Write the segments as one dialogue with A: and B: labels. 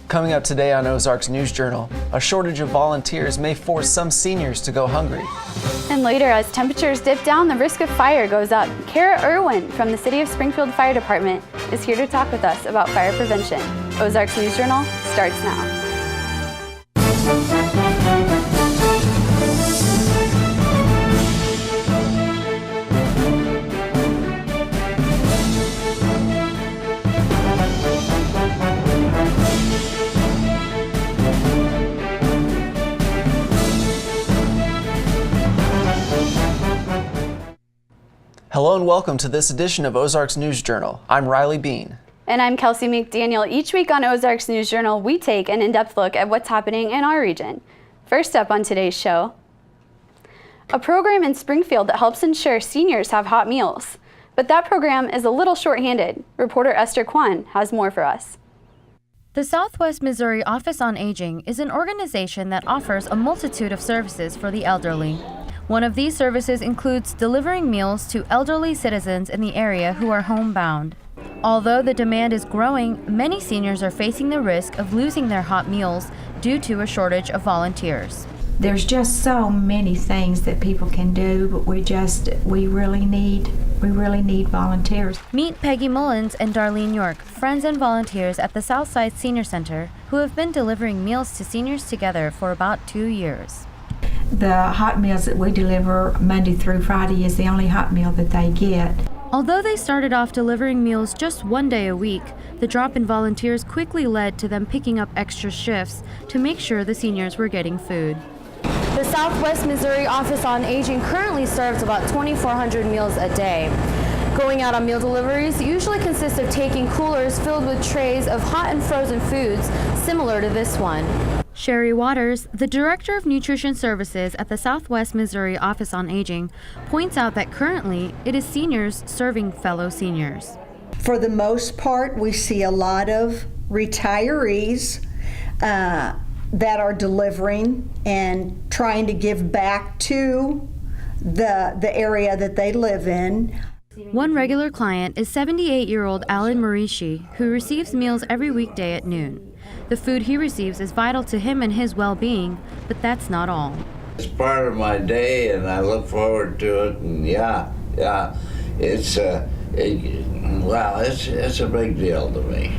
A: Coming up today on Ozarks News Journal, a shortage of volunteers may force some seniors to go hungry.
B: And later, as temperatures dip down, the risk of fire goes up. Kara Irwin from the City of Springfield Fire Department is here to talk with us about fire prevention. Ozarks News Journal starts now.
A: Hello and welcome to this edition of Ozarks News Journal. I'm Riley Bean.
B: And I'm Kelsey McDaniel. Each week on Ozarks News Journal, we take an in-depth look at what's happening in our region. First up on today's show, a program in Springfield that helps ensure seniors have hot meals. But that program is a little short-handed. Reporter Esther Kwan has more for us.
C: The Southwest Missouri Office on Aging is an organization that offers a multitude of services for the elderly. One of these services includes delivering meals to elderly citizens in the area who are homebound. Although the demand is growing, many seniors are facing the risk of losing their hot meals due to a shortage of volunteers.
D: There's just so many things that people can do, but we really need volunteers.
C: Meet Peggy Mullins and Darlene York, friends and volunteers at the Southside Senior Center, who have been delivering meals to seniors together for about 2 years.
D: The hot meals that we deliver Monday through Friday is the only hot meal that they get.
C: Although they started off delivering meals just 1 day a week, the drop in volunteers quickly led to them picking up extra shifts to make sure the seniors were getting food. The Southwest Missouri Office on Aging currently serves about 2,400 meals a day. Going out on meal deliveries usually consists of taking coolers filled with trays of hot and frozen foods similar to this one. Sherry Waters, the Director of Nutrition Services at the Southwest Missouri Office on Aging, points out that currently it is seniors serving fellow seniors.
E: For the most part, we see a lot of retirees that are delivering and trying to give back to the area that they live in.
C: One regular client is 78-year-old Alan Marishi, who receives meals every weekday at noon. The food he receives is vital to him and his well-being, but that's not all.
F: It's part of my day, and I look forward to it. And it's a big deal to me.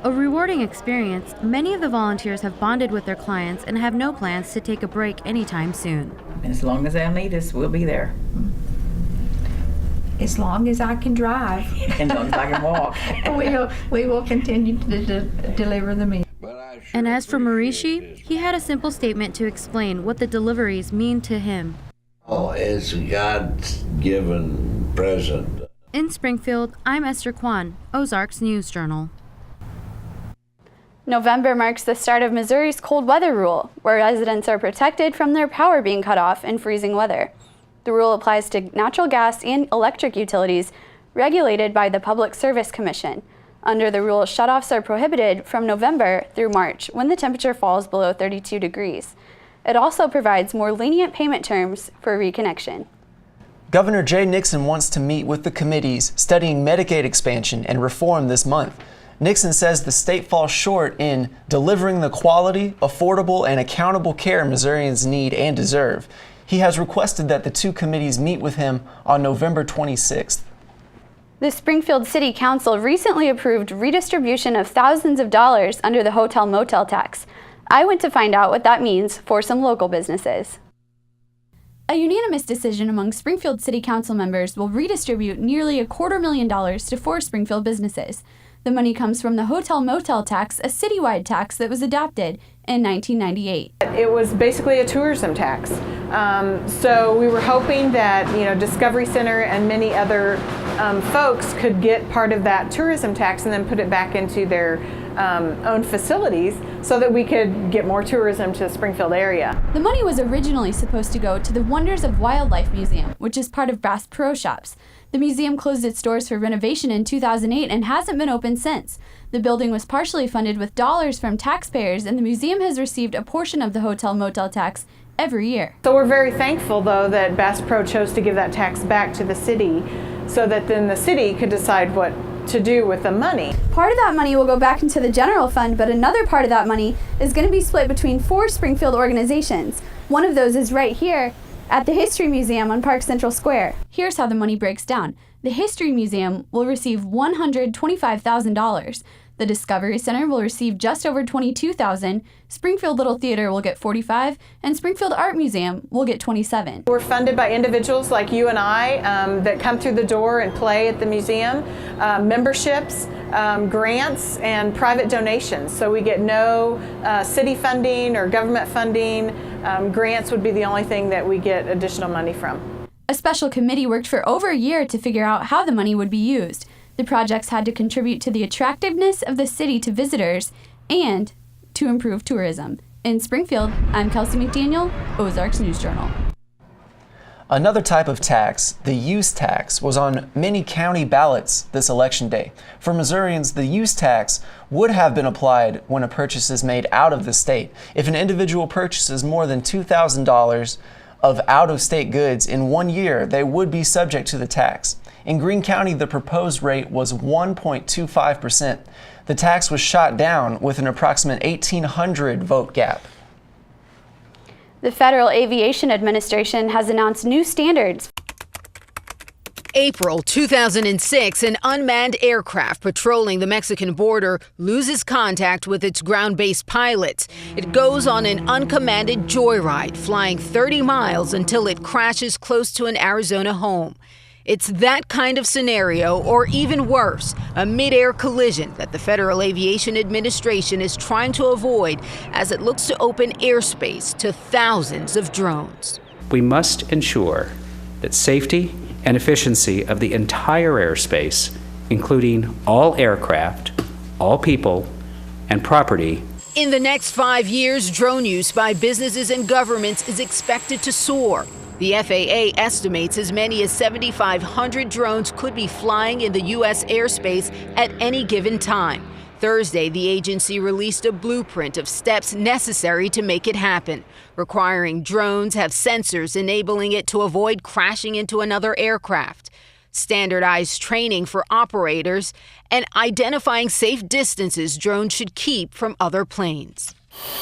C: A rewarding experience. Many of the volunteers have bonded with their clients and have no plans to take a break anytime soon.
G: As long as they'll need us, we'll be there.
D: As long as I can drive.
G: And as long as I can walk.
D: we will continue to deliver the meal.
C: And as for Marishi, he had a simple statement to explain what the deliveries mean to him.
F: Oh, it's a God-given present.
C: In Springfield, I'm Esther Kwan, Ozarks News Journal.
B: November marks the start of Missouri's cold weather rule, where residents are protected from their power being cut off in freezing weather. The rule applies to natural gas and electric utilities regulated by the Public Service Commission. Under the rule, shutoffs are prohibited from November through March when the temperature falls below 32 degrees. It also provides more lenient payment terms for reconnection.
A: Governor Jay Nixon wants to meet with the committees studying Medicaid expansion and reform this month. Nixon says the state falls short in delivering the quality, affordable, and accountable care Missourians need and deserve. He has requested that the two committees meet with him on November 26th.
B: The Springfield City Council recently approved redistribution of thousands of dollars under the hotel-motel tax. I went to find out what that means for some local businesses. A unanimous decision among Springfield City Council members will redistribute nearly $250,000 to 4 Springfield businesses. The money comes from the hotel-motel tax, a citywide tax that was adopted in 1998.
H: It was basically a tourism tax. So we were hoping that Discovery Center and many other folks could get part of that tourism tax and then put it back into their own facilities so that we could get more tourism to the Springfield area.
B: The money was originally supposed to go to the Wonders of Wildlife Museum, which is part of Bass Pro Shops. The museum closed its doors for renovation in 2008 and hasn't been open since. The building was partially funded with dollars from taxpayers, and the museum has received a portion of the hotel-motel tax every year.
H: So we're very thankful, though, that Bass Pro chose to give that tax back to the city so that then the city could decide what to do with the money.
B: Part of that money will go back into the general fund, but another part of that money is going to be split between 4 Springfield organizations. One of those is right here at the History Museum on Park Central Square. Here's how the money breaks down. The History Museum will receive $125,000. The Discovery Center will receive just over $22,000. Springfield Little Theater will get $45,000, and Springfield Art Museum will get $27,000.
H: We're funded by individuals like you and I that come through the door and play at the museum, memberships, grants, and private donations. So we get no city funding or government funding. Grants would be the only thing that we get additional money from.
B: A special committee worked for over a year to figure out how the money would be used. The projects had to contribute to the attractiveness of the city to visitors and to improve tourism. In Springfield, I'm Kelsey McDaniel, Ozarks News Journal.
A: Another type of tax, the use tax, was on many county ballots this election day. For Missourians, the use tax would have been applied when a purchase is made out of the state. If an individual purchases more than $2,000 of out-of-state goods in 1 year, they would be subject to the tax. In Greene County, the proposed rate was 1.25%. The tax was shot down with an approximate 1,800 vote gap.
B: The Federal Aviation Administration has announced new standards.
I: April 2006, an unmanned aircraft patrolling the Mexican border loses contact with its ground-based pilots. It goes on an uncommanded joyride, flying 30 miles until it crashes close to an Arizona home. It's that kind of scenario, or even worse, a mid-air collision that the Federal Aviation Administration is trying to avoid as it looks to open airspace to thousands of drones.
J: We must ensure that safety and efficiency of the entire airspace, including all aircraft, all people, and property.
I: In the next 5 years, drone use by businesses and governments is expected to soar. The FAA estimates as many as 7,500 drones could be flying in the U.S. airspace at any given time. Thursday, the agency released a blueprint of steps necessary to make it happen, requiring drones have sensors enabling it to avoid crashing into another aircraft, standardized training for operators, and identifying safe distances drones should keep from other planes.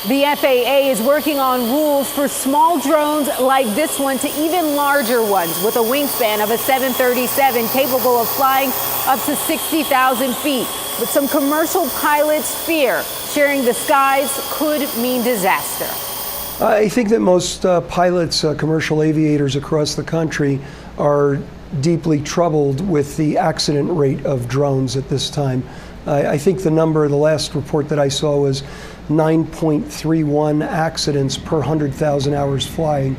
K: The FAA is working on rules for small drones like this one to even larger ones with a wingspan of a 737 capable of flying up to 60,000 feet. But some commercial pilots fear sharing the skies could mean disaster.
L: I think that most pilots, commercial aviators across the country are deeply troubled with the accident rate of drones at this time. I think the last report that I saw was 9.31 accidents per 100,000 hours flying.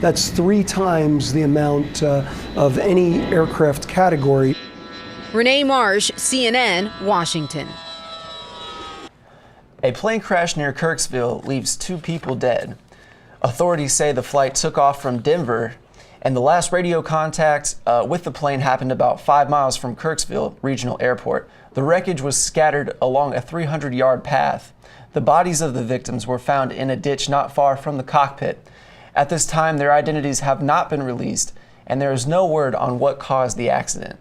L: That's 3 times the amount of any aircraft category.
I: Renee Marsh, CNN, Washington.
A: A plane crash near Kirksville leaves 2 people dead. Authorities say the flight took off from Denver, and the last radio contact with the plane happened about 5 miles from Kirksville Regional Airport. The wreckage was scattered along a 300-yard path. The bodies of the victims were found in a ditch not far from the cockpit. At this time, their identities have not been released, and there is no word on what caused the accident.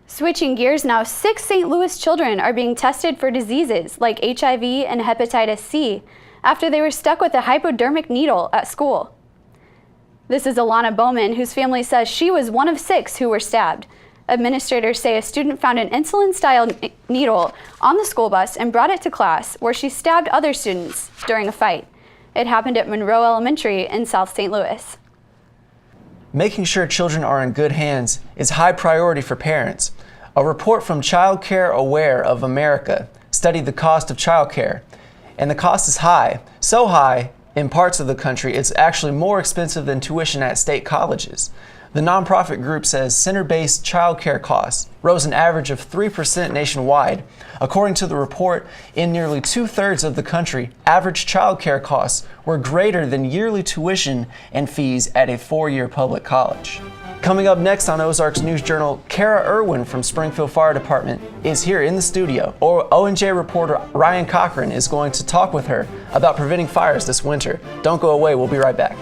B: Switching gears now, 6 St. Louis children are being tested for diseases like HIV and hepatitis C after they were stuck with a hypodermic needle at school. This is Alana Bowman, whose family says she was one of 6 who were stabbed. Administrators say a student found an insulin-style needle on the school bus and brought it to class, where she stabbed other students during a fight. It happened at Monroe Elementary in South St. Louis.
A: Making sure children are in good hands is high priority for parents. A report from Child Care Aware of America studied the cost of child care, and the cost is high. So high, in parts of the country, it's actually more expensive than tuition at state colleges. The nonprofit group says center-based child care costs rose an average of 3% nationwide. According to the report, in nearly 2/3 of the country, average child care costs were greater than yearly tuition and fees at a 4-year public college. Coming up next on Ozarks News Journal, Kara Irwin from Springfield Fire Department is here in the studio. ONJ reporter Ryan Cochran is going to talk with her about preventing fires this winter. Don't go away, we'll be right back.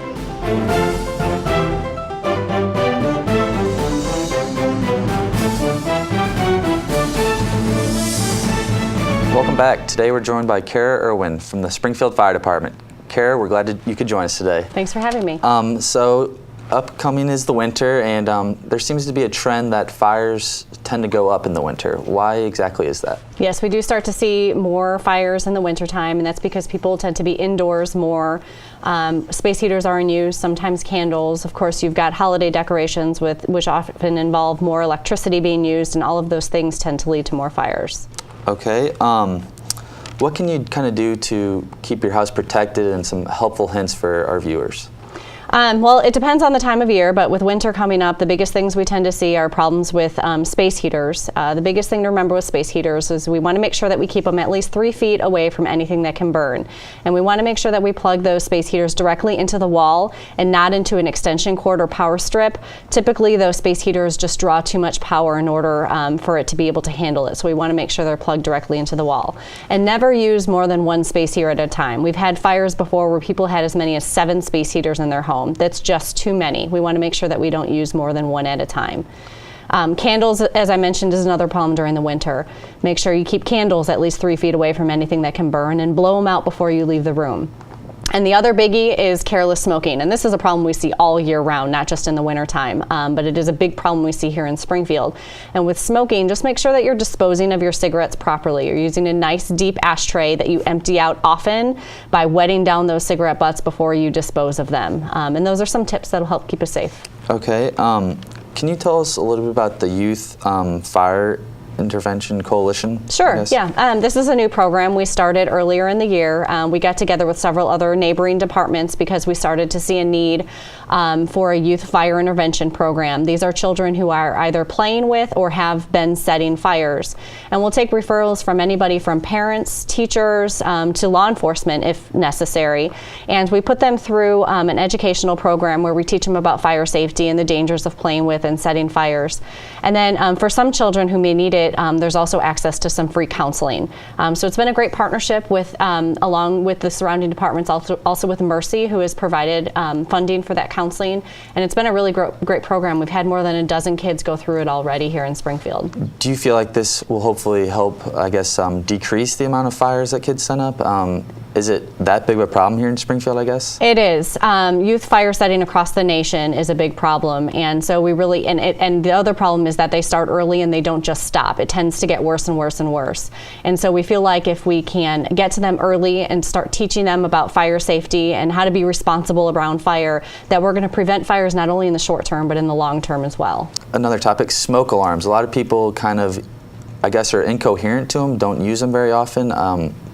M: Welcome back. Today we're joined by Kara Irwin from the Springfield Fire Department. Kara, we're glad you could join us today.
N: Thanks for having me.
M: So upcoming is the winter, and there seems to be a trend that fires tend to go up in the winter. Why exactly is that?
N: Yes, we do start to see more fires in the wintertime, and that's because people tend to be indoors more. Space heaters are in use, sometimes candles. Of course, you've got holiday decorations which often involve more electricity being used, and all of those things tend to lead to more fires.
M: Okay. What can you kind of do to keep your house protected, and some helpful hints for our viewers?
N: Well, it depends on the time of year, but with winter coming up, the biggest things we tend to see are problems with space heaters. The biggest thing to remember with space heaters is we want to make sure that we keep them at least 3 feet away from anything that can burn. And we want to make sure that we plug those space heaters directly into the wall and not into an extension cord or power strip. Typically, those space heaters just draw too much power in order for it to be able to handle it. So we want to make sure they're plugged directly into the wall. And never use more than 1 space heater at a time. We've had fires before where people had as many as 7 space heaters in their home. That's just too many. We want to make sure that we don't use more than 1 at a time. Candles, as I mentioned, is another problem during the winter. Make sure you keep candles at least 3 feet away from anything that can burn, and blow them out before you leave the room. And the other biggie is careless smoking. And this is a problem we see all year round, not just in the winter time, but it is a big problem we see here in Springfield. And with smoking, just make sure that you're disposing of your cigarettes properly. You're using a nice deep ashtray that you empty out often by wetting down those cigarette butts before you dispose of them. And those are some tips that'll help keep us safe.
M: Okay. Can you tell us a little bit about the Youth Fire Intervention Coalition?
N: Sure, yeah. This is a new program we started earlier in the year. We got together with several other neighboring departments because we started to see a need for a youth fire intervention program. These are children who are either playing with or have been setting fires. And we'll take referrals from anybody from parents, teachers, to law enforcement if necessary. And we put them through an educational program where we teach them about fire safety and the dangers of playing with and setting fires. And then for some children who may need it, there's also access to some free counseling. So it's been a great partnership with, along with the surrounding departments, also with Mercy, who has provided funding for that counseling. And it's been a really great program. We've had more than a dozen kids go through it already here in Springfield.
M: Do you feel like this will hopefully help, I guess, decrease the amount of fires that kids send up? Is it that big of a problem here in Springfield, I guess?
N: It is. Youth fire setting across the nation is a big problem. And so we really, and the other problem is that they start early and they don't just stop. It tends to get worse and worse and worse. And so we feel like if we can get to them early and start teaching them about fire safety and how to be responsible around fire, that we're going to prevent fires not only in the short term, but in the long term as well.
M: Another topic, smoke alarms. A lot of people kind of, I guess, are incoherent to them, don't use them very often.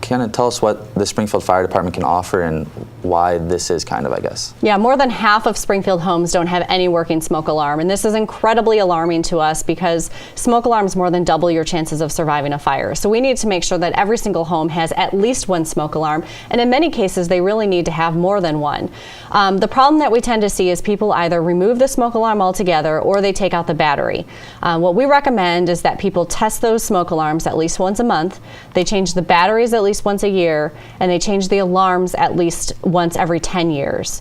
M: Kind of tell us what the Springfield Fire Department can offer and why this is kind of, I guess.
N: Yeah, more than half of Springfield homes don't have any working smoke alarm, and this is incredibly alarming to us because smoke alarms more than double your chances of surviving a fire. So we need to make sure that every single home has at least 1 smoke alarm, and in many cases they really need to have more than 1. The problem that we tend to see is people either remove the smoke alarm altogether or they take out the battery. What we recommend is that people test those smoke alarms at least once a month. They change the batteries at least once a year, and they change the alarms at least once every 10 years.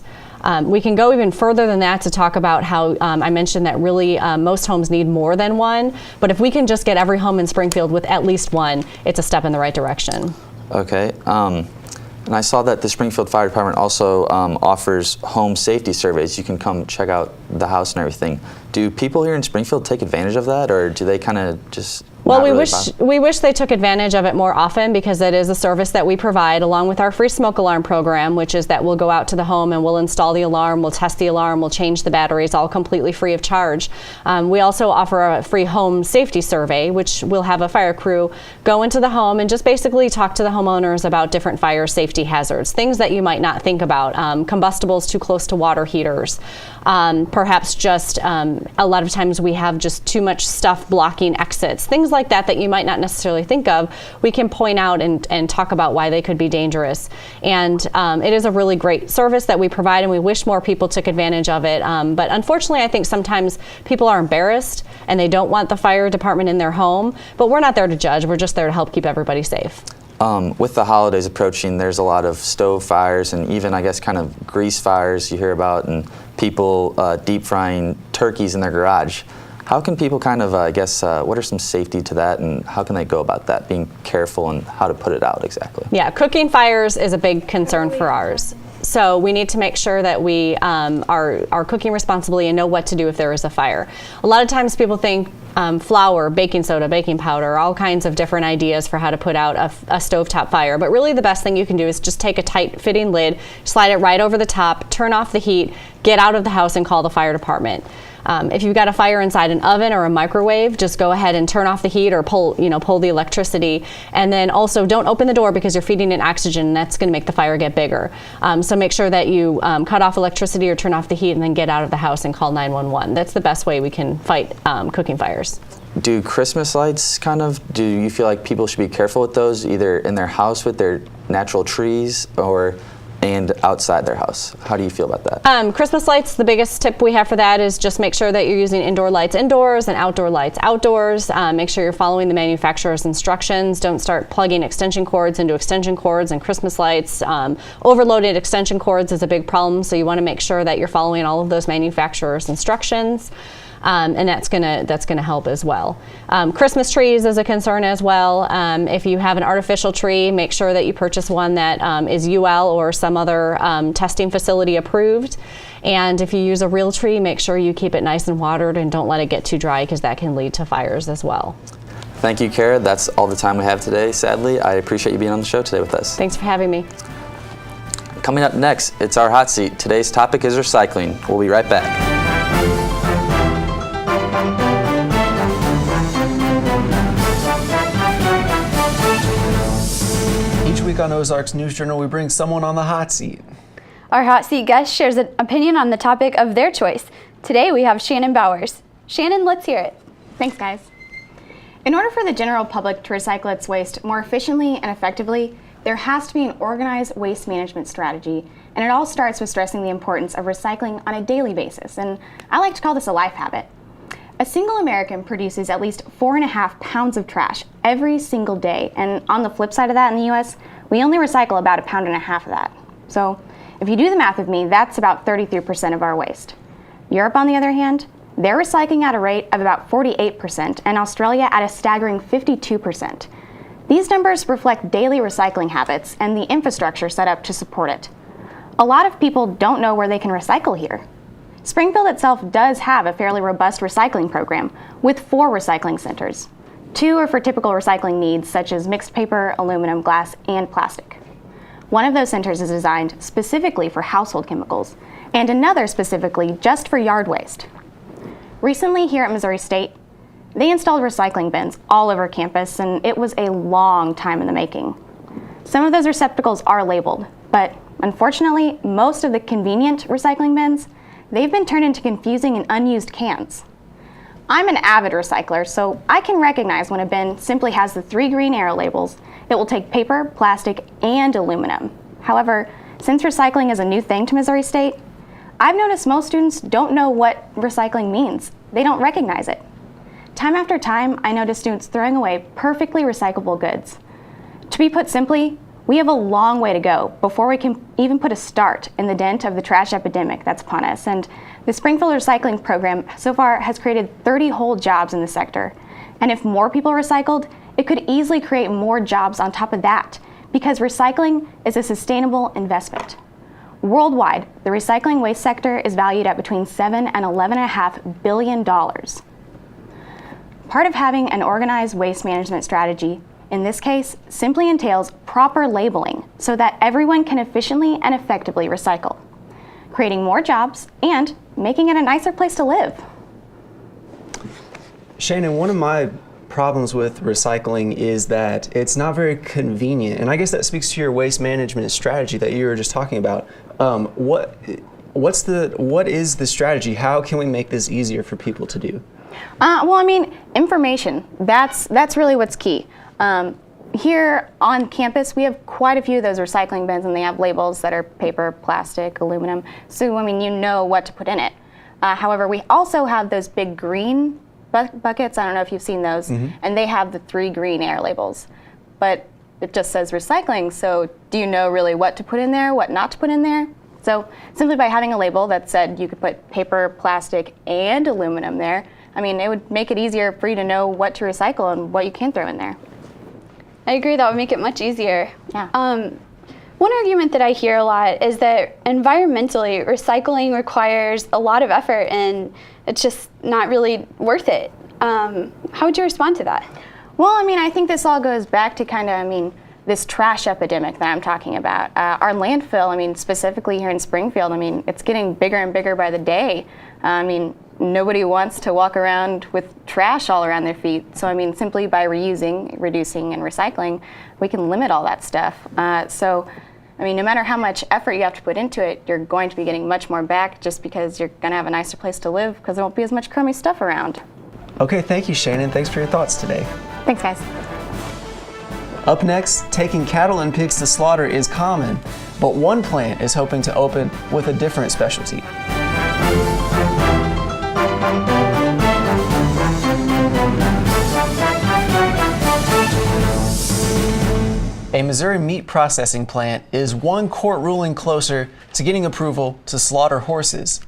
N: We can go even further than that to talk about how I mentioned that really most homes need more than 1, but if we can just get every home in Springfield with at least 1, it's a step in the right direction.
M: Okay. And I saw that the Springfield Fire Department also offers home safety surveys. You can come check out the house and everything. Do people here in Springfield take advantage of that, or do they kind of just
N: Well, we wish they took advantage of it more often because it is a service that we provide along with our free smoke alarm program, which is that we'll go out to the home and we'll install the alarm, we'll test the alarm, we'll change the batteries, all completely free of charge. We also offer a free home safety survey, which we'll have a fire crew go into the home and just basically talk to the homeowners about different fire safety hazards, things that you might not think about, combustibles too close to water heaters, perhaps just a lot of times we have just too much stuff blocking exits, things like that you might not necessarily think of. We can point out and talk about why they could be dangerous. And it is a really great service that we provide, and we wish more people took advantage of it. But unfortunately, I think sometimes people are embarrassed and they don't want the fire department in their home, but we're not there to judge. We're just there to help keep everybody safe.
M: With the holidays approaching, there's a lot of stove fires and even, I guess, kind of grease fires you hear about, and people deep frying turkeys in their garage. How can people kind of, what are some safety to that, and how can they go about that, being careful and how to put it out exactly?
N: Yeah, cooking fires is a big concern for ours. So we need to make sure that we are cooking responsibly and know what to do if there is a fire. A lot of times people think flour, baking soda, baking powder, all kinds of different ideas for how to put out a stovetop fire. But really the best thing you can do is just take a tight fitting lid, slide it right over the top, turn off the heat, get out of the house and call the fire department. If you've got a fire inside an oven or a microwave, just go ahead and turn off the heat or pull the electricity. And then also don't open the door because you're feeding it oxygen, and that's going to make the fire get bigger. So make sure that you cut off electricity or turn off the heat and then get out of the house and call 911. That's the best way we can fight cooking fires.
M: Do Christmas lights do you feel like people should be careful with those, either in their house with their natural trees and outside their house? How do you feel about that?
N: Christmas lights, the biggest tip we have for that is just make sure that you're using indoor lights indoors and outdoor lights outdoors. Make sure you're following the manufacturer's instructions. Don't start plugging extension cords into extension cords and Christmas lights. Overloaded extension cords is a big problem, so you want to make sure that you're following all of those manufacturer's instructions. And that's gonna help as well. Christmas trees is a concern as well. If you have an artificial tree, make sure that you purchase one that is UL or some other testing facility approved. And if you use a real tree, make sure you keep it nice and watered and don't let it get too dry, because that can lead to fires as well.
M: Thank you, Kara. That's all the time we have today, sadly. I appreciate you being on the show today with us.
N: Thanks for having me.
M: Coming up next, it's our hot seat. Today's topic is recycling. We'll be right back.
A: On Ozarks News Journal, we bring someone on the hot seat.
B: Our hot seat guest shares an opinion on the topic of their choice. Today we have Shannon Bowers. Shannon, let's hear it.
O: Thanks, guys. In order for the general public to recycle its waste more efficiently and effectively, there has to be an organized waste management strategy, and it all starts with stressing the importance of recycling on a daily basis, and I like to call this a life habit. A single American produces at least 4.5 pounds of trash every single day, and on the flip side of that in the US, we only recycle about 1.5 pounds of that. So if you do the math with me, that's about 33% of our waste. Europe, on the other hand, they're recycling at a rate of about 48%, and Australia at a staggering 52%. These numbers reflect daily recycling habits and the infrastructure set up to support it. A lot of people don't know where they can recycle here. Springfield itself does have a fairly robust recycling program with 4 recycling centers. 2 are for typical recycling needs such as mixed paper, aluminum, glass, and plastic. One of those centers is designed specifically for household chemicals, and another specifically just for yard waste. Recently here at Missouri State, they installed recycling bins all over campus, and it was a long time in the making. Some of those receptacles are labeled, but unfortunately, most of the convenient recycling bins, they've been turned into confusing and unused cans. I'm an avid recycler, so I can recognize when a bin simply has the 3 green arrow labels. It will take paper, plastic, and aluminum. However, since recycling is a new thing to Missouri State, I've noticed most students don't know what recycling means. They don't recognize it. Time after time, I notice students throwing away perfectly recyclable goods. To be put simply, we have a long way to go before we can even put a start in the dent of the trash epidemic that's upon us, and the Springfield Recycling Program so far has created 30 whole jobs in the sector. And if more people recycled, it could easily create more jobs on top of that, because recycling is a sustainable investment. Worldwide, the recycling waste sector is valued at between $7 and $11.5 billion. Part of having an organized waste management strategy, in this case, simply entails proper labeling so that everyone can efficiently and effectively recycle, creating more jobs and making it a nicer place to live.
A: Shannon, one of my problems with recycling is that it's not very convenient, and I guess that speaks to your waste management strategy that you were just talking about. What is the strategy? How can we make this easier for people to do?
O: Well, I mean, information. That's really what's key. Here on campus, we have quite a few of those recycling bins, and they have labels that are paper, plastic, aluminum. So, I mean, you know what to put in it. However, we also have those big green buckets. I don't know if you've seen those, and they have the 3 green air labels. But it just says recycling, so do you know really what to put in there, what not to put in there? So simply by having a label that said you could put paper, plastic, and aluminum there, I mean, it would make it easier for you to know what to recycle and what you can throw in there.
B: I agree, that would make it much easier.
O: Yeah.
B: One argument that I hear a lot is that environmentally, recycling requires a lot of effort and it's just not really worth it. How would you respond to that?
O: Well, I mean, I think this all goes back to kind of, this trash epidemic that I'm talking about. Our landfill, specifically here in Springfield, it's getting bigger and bigger by the day. Nobody wants to walk around with trash all around their feet. So, simply by reusing, reducing, and recycling, we can limit all that stuff. No matter how much effort you have to put into it, you're going to be getting much more back just because you're going to have a nicer place to live because there won't be as much crummy stuff around.
A: Okay, thank you, Shannon. Thanks for your thoughts today.
O: Thanks, guys.
A: Up next, taking cattle and pigs to slaughter is common, but one plant is hoping to open with a different specialty. A Missouri meat processing plant is one court ruling closer to getting approval to slaughter horses.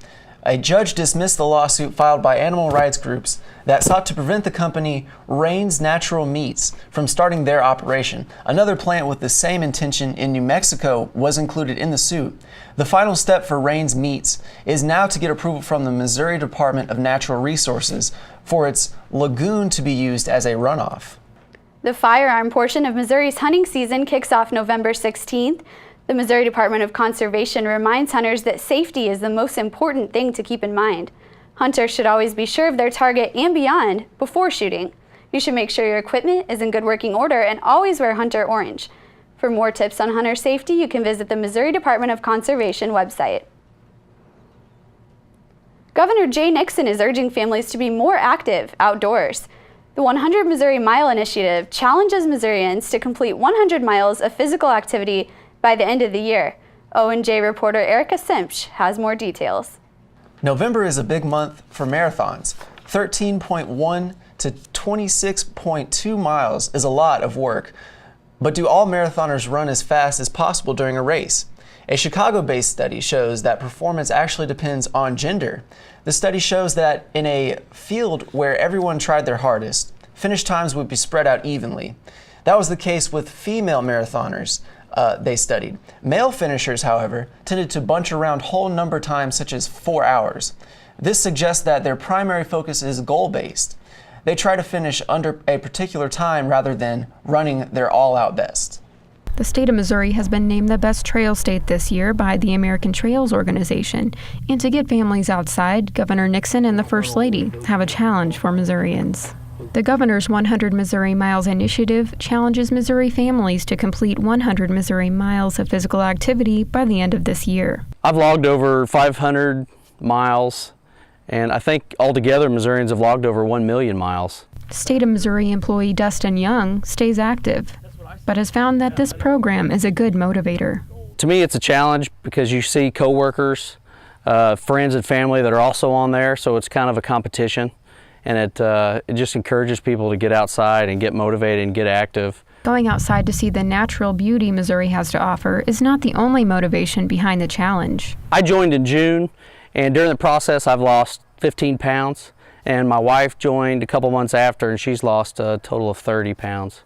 A: A judge dismissed the lawsuit filed by animal rights groups that sought to prevent the company Rains Natural Meats from starting their operation. Another plant with the same intention in New Mexico was included in the suit. The final step for Rains Meats is now to get approval from the Missouri Department of Natural Resources for its lagoon to be used as a runoff.
B: The firearm portion of Missouri's hunting season kicks off November 16th. The Missouri Department of Conservation reminds hunters that safety is the most important thing to keep in mind. Hunters should always be sure of their target and beyond before shooting. You should make sure your equipment is in good working order and always wear hunter orange. For more tips on hunter safety, you can visit the Missouri Department of Conservation website. Governor Jay Nixon is urging families to be more active outdoors. The 100 Missouri Mile Initiative challenges Missourians to complete 100 miles of physical activity by the end of the year. O&J reporter Erica Simpsch has more details.
A: November is a big month for marathons. 13.1 to 26.2 miles is a lot of work. But do all marathoners run as fast as possible during a race? A Chicago-based study shows that performance actually depends on gender. The study shows that in a field where everyone tried their hardest, finish times would be spread out evenly. That was the case with female marathoners they studied. Male finishers, however, tended to bunch around whole number times such as 4 hours. This suggests that their primary focus is goal-based. They try to finish under a particular time rather than running their all-out best.
P: The state of Missouri has been named the best trail state this year by the American Trails Organization. And to get families outside, Governor Nixon and the First Lady have a challenge for Missourians. The governor's 100 Missouri Miles initiative challenges Missouri families to complete 100 Missouri miles of physical activity by the end of this year.
Q: I've logged over 500 miles, and I think altogether Missourians have logged over 1 million miles.
P: State of Missouri employee Dustin Young stays active, but has found that this program is a good motivator.
Q: To me, it's a challenge because you see coworkers, friends and family that are also on there, so it's kind of a competition. And it just encourages people to get outside and get motivated and get active.
P: Going outside to see the natural beauty Missouri has to offer is not the only motivation behind the challenge.
Q: I joined in June, and during the process I've lost 15 pounds. And my wife joined a couple months after, and she's lost a total of 30 pounds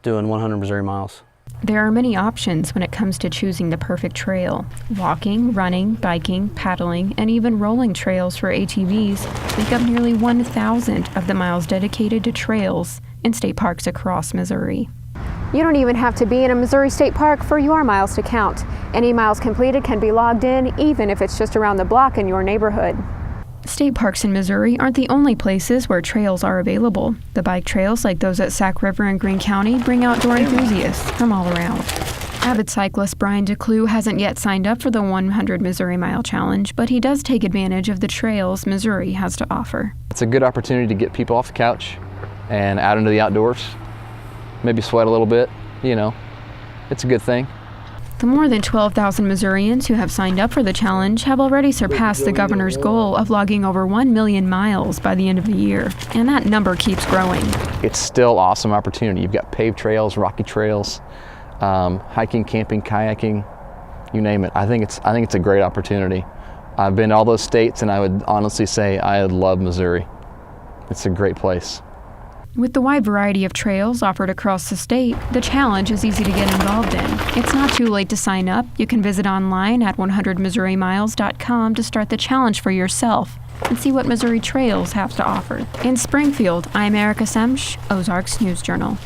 Q: doing 100 Missouri miles.
P: There are many options when it comes to choosing the perfect trail. Walking, running, biking, paddling, and even rolling trails for ATVs make up nearly 1,000 of the miles dedicated to trails in state parks across Missouri.
K: You don't even have to be in a Missouri state park for your miles to count. Any miles completed can be logged in, even if it's just around the block in your neighborhood.
P: State parks in Missouri aren't the only places where trails are available. The bike trails, like those at Sac River in Greene County, bring outdoor enthusiasts from all around. Avid cyclist Brian DeClue hasn't yet signed up for the 100 Missouri Mile Challenge, but he does take advantage of the trails Missouri has to offer.
R: It's a good opportunity to get people off the couch and out into the outdoors. Maybe sweat a little bit, it's a good thing.
P: The more than 12,000 Missourians who have signed up for the challenge have already surpassed the governor's goal of logging over 1 million miles by the end of the year, and that number keeps growing.
R: It's still an awesome opportunity. You've got paved trails, rocky trails, hiking, camping, kayaking, you name it. I think it's a great opportunity. I've been to all those states, and I would honestly say I love Missouri. It's a great place.
P: With the wide variety of trails offered across the state, the challenge is easy to get involved in. It's not too late to sign up. You can visit online at 100MissouriMiles.com to start the challenge for yourself and see what Missouri Trails have to offer. In Springfield, I'm Erica Semch, Ozarks News Journal.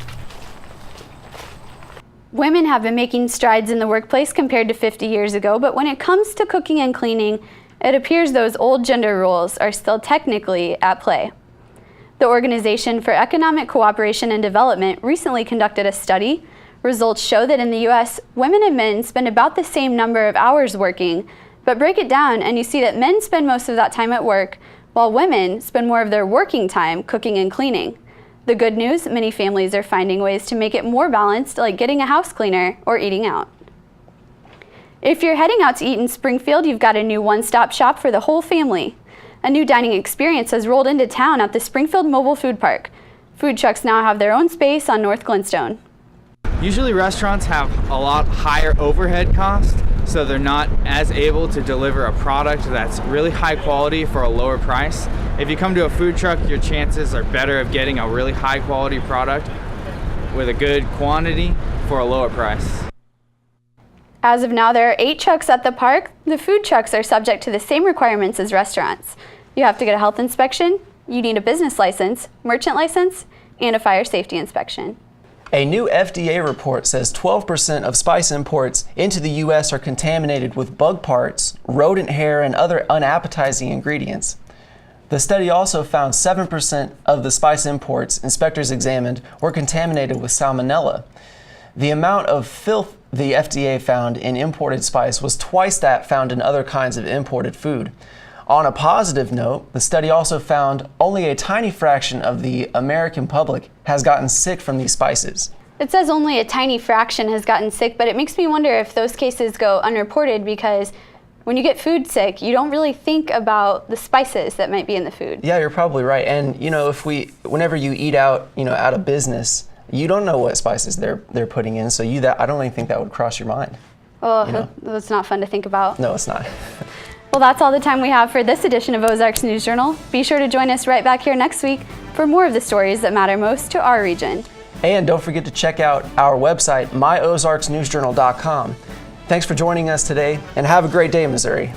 B: Women have been making strides in the workplace compared to 50 years ago, but when it comes to cooking and cleaning, it appears those old gender roles are still technically at play. The Organization for Economic Cooperation and Development recently conducted a study. Results show that in the U.S., women and men spend about the same number of hours working, but break it down and you see that men spend most of that time at work, while women spend more of their working time cooking and cleaning. The good news, many families are finding ways to make it more balanced, like getting a house cleaner or eating out. If you're heading out to eat in Springfield, you've got a new one-stop shop for the whole family. A new dining experience has rolled into town at the Springfield Mobile Food Park. Food trucks now have their own space on North Glenstone.
S: Usually restaurants have a lot higher overhead cost, so they're not as able to deliver a product that's really high quality for a lower price. If you come to a food truck, your chances are better of getting a really high quality product with a good quantity for a lower price.
B: As of now, there are 8 trucks at the park. The food trucks are subject to the same requirements as restaurants. You have to get a health inspection, you need a business license, merchant license, and a fire safety inspection.
A: A new FDA report says 12% of spice imports into the U.S. are contaminated with bug parts, rodent hair, and other unappetizing ingredients. The study also found 7% of the spice imports inspectors examined were contaminated with salmonella. The amount of filth the FDA found in imported spice was twice that found in other kinds of imported food. On a positive note, the study also found only a tiny fraction of the American public has gotten sick from these spices.
B: It says only a tiny fraction has gotten sick, but it makes me wonder if those cases go unreported, because when you get food sick, you don't really think about the spices that might be in the food.
A: Yeah, you're probably right. And whenever you eat out, out of business, you don't know what spices they're putting in, so I don't even think that would cross your mind.
B: Oh, that's not fun to think about.
A: No, it's not.
B: Well, that's all the time we have for this edition of Ozarks News Journal. Be sure to join us right back here next week for more of the stories that matter most to our region.
A: And don't forget to check out our website, myozarksnewsjournal.com. Thanks for joining us today, and have a great day, Missouri.